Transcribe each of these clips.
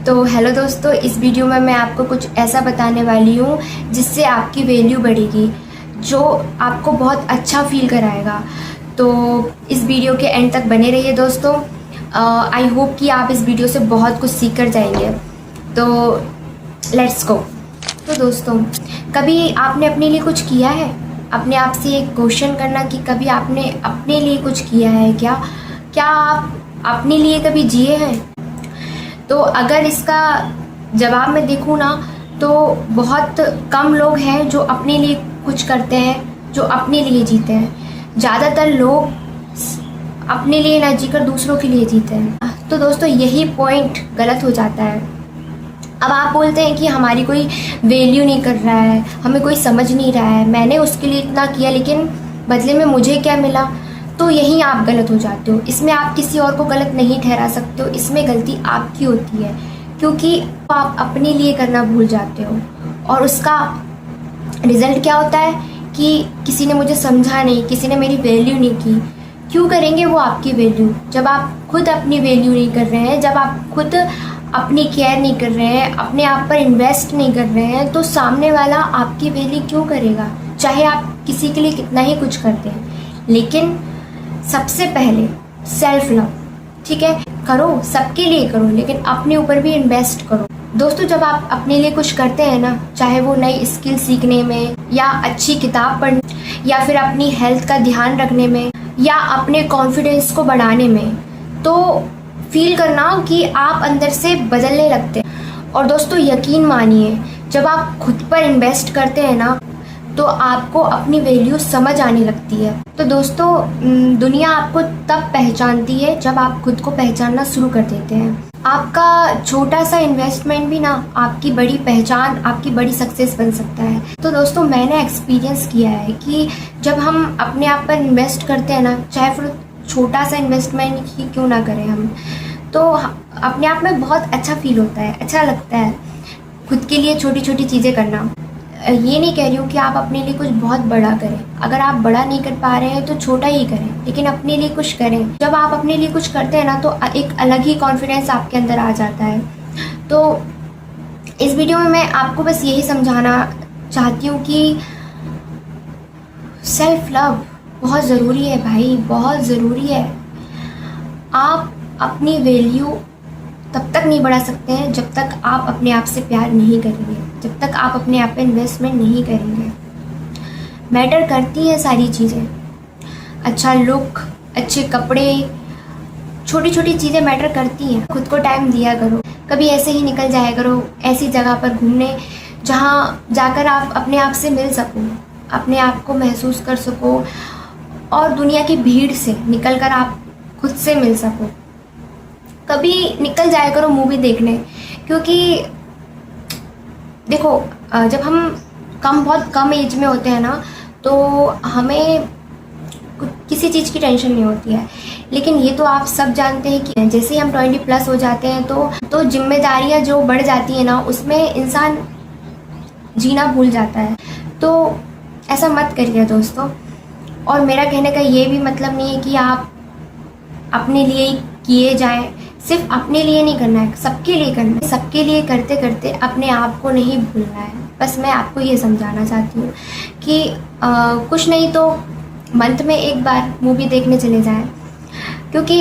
तो हेलो दोस्तों, इस वीडियो में मैं आपको कुछ ऐसा बताने वाली हूँ जिससे आपकी वैल्यू बढ़ेगी, जो आपको बहुत अच्छा फील कराएगा। तो इस वीडियो के एंड तक बने रहिए दोस्तों। आई होप कि आप इस वीडियो से बहुत कुछ सीख कर जाएंगे। तो लेट्स गो। तो दोस्तों, कभी आपने अपने लिए कुछ किया है? अपने आप से एक क्वेश्चन करना कि कभी आपने अपने लिए कुछ किया है क्या? क्या आप अपने लिए कभी जिए हैं? तो अगर इसका जवाब मैं देखूँ ना, तो बहुत कम लोग हैं जो अपने लिए कुछ करते हैं, जो अपने लिए जीते हैं। ज़्यादातर लोग अपने लिए ना जीकर दूसरों के लिए जीते हैं। तो दोस्तों, यही पॉइंट गलत हो जाता है। अब आप बोलते हैं कि हमारी कोई वैल्यू नहीं कर रहा है, हमें कोई समझ नहीं रहा है, मैंने उसके लिए इतना किया लेकिन बदले में मुझे क्या मिला। तो यहीं आप गलत हो जाते हो। इसमें आप किसी और को गलत नहीं ठहरा सकते हो, इसमें गलती आपकी होती है, क्योंकि आप अपने लिए करना भूल जाते हो और उसका रिजल्ट क्या होता है कि किसी ने मुझे समझा नहीं, किसी ने मेरी वैल्यू नहीं की। क्यों करेंगे वो आपकी वैल्यू, जब आप खुद अपनी वैल्यू नहीं कर रहे हैं, जब आप खुद अपनी केयर नहीं कर रहे हैं, अपने आप पर इन्वेस्ट नहीं कर रहे हैं, तो सामने वाला आपकी वैल्यू क्यों करेगा? चाहे आप किसी के लिए कितना ही कुछ करते हैं, लेकिन सबसे पहले सेल्फ लव, ठीक है, करो, सबके लिए करो, लेकिन अपने ऊपर भी इन्वेस्ट करो। दोस्तों, जब आप अपने लिए कुछ करते हैं ना, चाहे वो नई स्किल सीखने में, या अच्छी किताब पढ़ने, या फिर अपनी हेल्थ का ध्यान रखने में, या अपने कॉन्फिडेंस को बढ़ाने में, तो फील करना कि आप अंदर से बदलने लगते हैं। और दोस्तों, यकीन मानिए, जब आप खुद पर इन्वेस्ट करते हैं ना, तो आपको अपनी वैल्यू समझ आने लगती है। तो दोस्तों, दुनिया आपको तब पहचानती है जब आप खुद को पहचानना शुरू कर देते हैं। आपका छोटा सा इन्वेस्टमेंट भी ना आपकी बड़ी पहचान, आपकी बड़ी सक्सेस बन सकता है। तो दोस्तों, मैंने एक्सपीरियंस किया है कि जब हम अपने आप पर इन्वेस्ट करते हैं ना, चाहे फिर छोटा सा इन्वेस्टमेंट ही क्यों ना करें हम, तो अपने आप में बहुत अच्छा फील होता है, अच्छा लगता है खुद के लिए छोटी छोटी चीज़ें करना। ये नहीं कह रही हूँ कि आप अपने लिए कुछ बहुत बड़ा करें। अगर आप बड़ा नहीं कर पा रहे हैं तो छोटा ही करें, लेकिन अपने लिए कुछ करें। जब आप अपने लिए कुछ करते हैं ना, तो एक अलग ही कॉन्फिडेंस आपके अंदर आ जाता है। तो इस वीडियो में मैं आपको बस यही समझाना चाहती हूँ कि सेल्फ लव बहुत ज़रूरी है भाई, बहुत ज़रूरी है। आप अपनी वैल्यू तब तक नहीं बढ़ा सकते हैं जब तक आप अपने आप से प्यार नहीं करेंगे, जब तक आप अपने आप पे इन्वेस्टमेंट नहीं करेंगे। मैटर करती हैं सारी चीज़ें, अच्छा लुक, अच्छे कपड़े, छोटी छोटी चीज़ें मैटर करती हैं। खुद को टाइम दिया करो, कभी ऐसे ही निकल जाया करो ऐसी जगह पर घूमने जहाँ जाकर आप अपने आप से मिल सको, अपने आप को महसूस कर सको, और दुनिया की भीड़ से निकल कर आप खुद से मिल सको। कभी निकल जाया करो मूवी देखने, क्योंकि देखो, जब हम बहुत कम एज में होते हैं ना, तो हमें किसी चीज़ की टेंशन नहीं होती है। लेकिन ये तो आप सब जानते हैं कि जैसे ही हम 20+ हो जाते हैं तो जिम्मेदारियां जो बढ़ जाती हैं ना, उसमें इंसान जीना भूल जाता है। तो ऐसा मत करिए दोस्तों। और मेरा कहने का ये भी मतलब नहीं है कि आप अपने लिए ही किए जाएं। सिर्फ अपने लिए नहीं करना है, सबके लिए करना है। सबके लिए करते करते अपने आप को नहीं भूलना है। बस मैं आपको ये समझाना चाहती हूँ कि कुछ नहीं तो मंथ में एक बार मूवी देखने चले जाएं, क्योंकि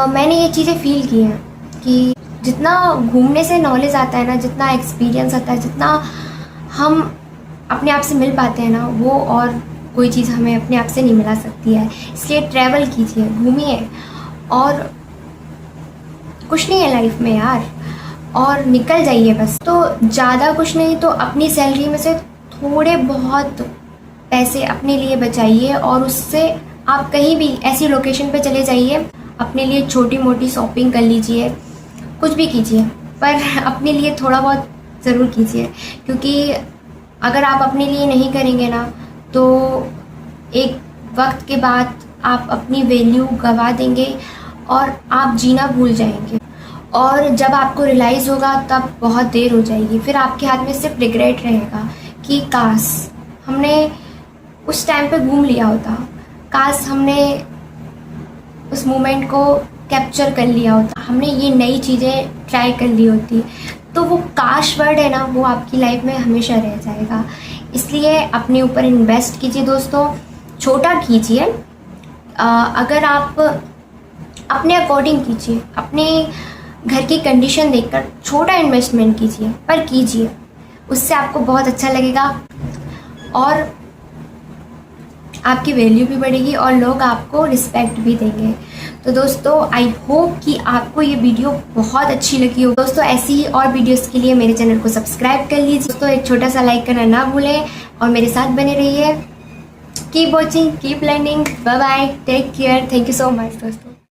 मैंने ये चीज़ें फील की हैं कि जितना घूमने से नॉलेज आता है ना, जितना एक्सपीरियंस आता है, जितना हम अपने आप से मिल पाते हैं ना, वो और कोई चीज़ हमें अपने आप से नहीं मिला सकती है। इसलिए ट्रैवल कीजिए, घूमिए, और कुछ नहीं है लाइफ में यार, और निकल जाइए बस। तो ज़्यादा कुछ नहीं तो अपनी सैलरी में से थोड़े बहुत पैसे अपने लिए बचाइए, और उससे आप कहीं भी ऐसी लोकेशन पे चले जाइए, अपने लिए छोटी मोटी शॉपिंग कर लीजिए, कुछ भी कीजिए, पर अपने लिए थोड़ा बहुत ज़रूर कीजिए। क्योंकि अगर आप अपने लिए नहीं करेंगे ना, तो एक वक्त के बाद आप अपनी वैल्यू गंवा देंगे और आप जीना भूल जाएंगे। और जब आपको रियलाइज़ होगा तब बहुत देर हो जाएगी। फिर आपके हाथ में सिर्फ रिग्रेट रहेगा कि काश हमने उस टाइम पे घूम लिया होता, काश हमने उस मोमेंट को कैप्चर कर लिया होता, हमने ये नई चीज़ें ट्राई कर ली होती, तो वो काश वर्ड है ना, वो आपकी लाइफ में हमेशा रह जाएगा। इसलिए अपने ऊपर इन्वेस्ट कीजिए दोस्तों, छोटा कीजिए। अगर आप अपने अकॉर्डिंग कीजिए, अपने घर की कंडीशन देखकर छोटा इन्वेस्टमेंट कीजिए, पर कीजिए, उससे आपको बहुत अच्छा लगेगा और आपकी वैल्यू भी बढ़ेगी और लोग आपको रिस्पेक्ट भी देंगे। तो दोस्तों आई होप कि आपको ये वीडियो बहुत अच्छी लगी हो। दोस्तों ऐसी ही और वीडियोस के लिए मेरे चैनल को सब्सक्राइब कर लीजिए। दोस्तों एक छोटा सा लाइक करना ना भूलें और मेरे साथ बने रहिए। Keep watching, keep learning, bye bye, take care, thank you so much दोस्तों।